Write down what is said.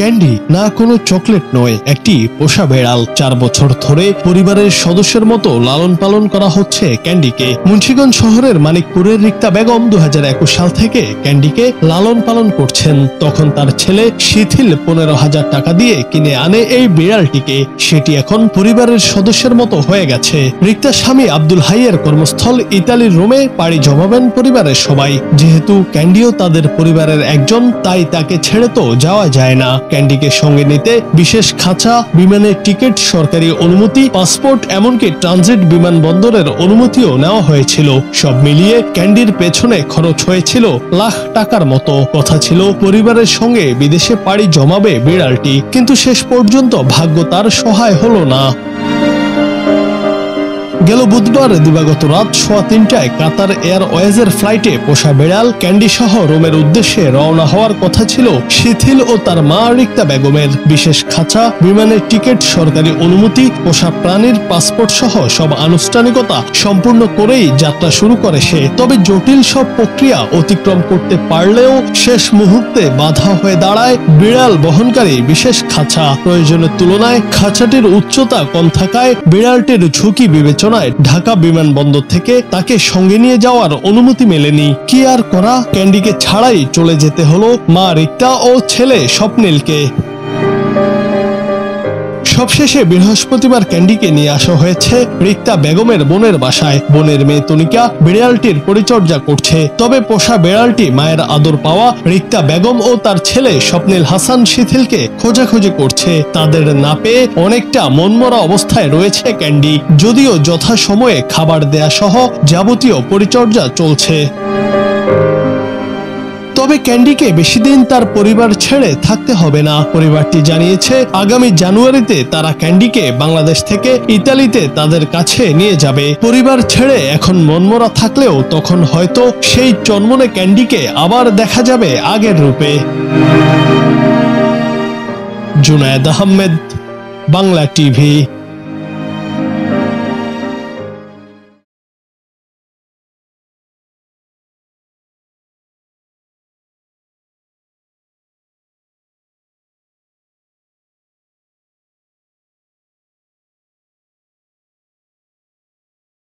Candy না কোনো chocolate নয়, একটি পোষা বেড়াল। 4 বছর ধরে পরিবারের সদস্যের মতো লালন পালন করা হচ্ছে ক্যান্ডিকে। মুন্সিগঞ্জ শহরের মানিকপুরের রিক্তা বেগম 2021 সাল থেকে ক্যান্ডিকে লালন পালন করছেন। তখন তার ছেলে শিথিল 15,000 টাকা দিয়ে কিনে আনে এই বিড়ালটিকে। সেটি এখন পরিবারের সদস্যের মতো হয়ে গেছে। রিক্তার স্বামী আব্দুল হাইয়ের কর্মস্থল ইতালির রোমে পাড়ি জমাবেন পরিবারের সবাই। যেহেতু ক্যান্ডিও তাদের পরিবারের একজন, তাই তাকে ছেড়ে তো যাওয়া যায় না। ক্যান্ডিকে সঙ্গে নিতে বিশেষ খাঁচা, বিমানের টিকিট, সরকারি অনুমতি, পাসপোর্ট, এমনকি ট্রানজিট বিমানবন্দরের অনুমতিও নেওয়া হয়েছিল। সব মিলিয়ে ক্যান্ডির পেছনে খরচ হয়েছিল লাখ টাকার মতো। কথা ছিল পরিবারের সঙ্গে বিদেশে পাড়ি জমাবে বিড়ালটি, কিন্তু শেষ পর্যন্ত ভাগ্য তার সহায় হলো না। গেল বুধবার দিবাগত রাত 3:15টায় কাতার এয়ারওয়েজের ফ্লাইটে পোষা বেড়াল ক্যান্ডি সহ রোমের উদ্দেশ্যে রওনা হওয়ার কথা ছিল শিথিল ও তার মা রিক্তা বেগমের। বিশেষ খাঁচা, বিমানের টিকিট, সরকারি অনুমতি, পোষা প্রাণীর পাসপোর্ট সহ সব আনুষ্ঠানিকতা সম্পূর্ণ করেই যাত্রা শুরু করে সে। তবে জটিল সব প্রক্রিয়া অতিক্রম করতে পারলেও শেষ মুহূর্তে বাধা হয়ে দাঁড়ায় বিড়াল বহনকারী বিশেষ খাঁচা। প্রয়োজনের তুলনায় খাঁচাটির উচ্চতা কম থাকায় বিড়ালটির ঝুঁকি বিবেচনা ঢাকা বিমানবন্দর থেকে তাকে সঙ্গে নিয়ে যাওয়ার অনুমতি মেলেনি। কি আর করা, ক্যান্ডিকে ছাড়াই চলে যেতে হলো মা রিক্তা ও ছেলে স্বপ্নিলকে। সবশেষে বৃহস্পতিবার ক্যান্ডিকে নিয়ে আসা হয়েছে রিক্তা বেগমের বোনের বাসায়। বোনের মেয়ে তনিকা বিড়ালটির পরিচর্যা করছে। তবে পোষা বিড়ালটি মায়ের আদর পাওয়া রিক্তা বেগম ও তার ছেলে স্বপ্নিল হাসান শিথিলকে খোঁজাখুঁজি করছে। তাদের না পেয়ে অনেকটা মনমরা অবস্থায় রয়েছে ক্যান্ডি, যদিও যথাসময়ে খাবার দেয়া সহ যাবতীয় পরিচর্যা চলছে। তবে ক্যান্ডিকে বেশি দিন তার পরিবার ছেড়ে থাকতে হবে না। পরিবারটি জানিয়েছে আগামী জানুয়ারিতে তারা ক্যান্ডিকে বাংলাদেশ থেকে ইতালিতে তাদের কাছে নিয়ে যাবে। পরিবার ছেড়ে এখন মনমরা থাকলেও তখন হয়তো সেই চনমনে ক্যান্ডিকে আবার দেখা যাবে আগের রূপে। জুনায়েদ আহমেদ, বাংলা টিভি।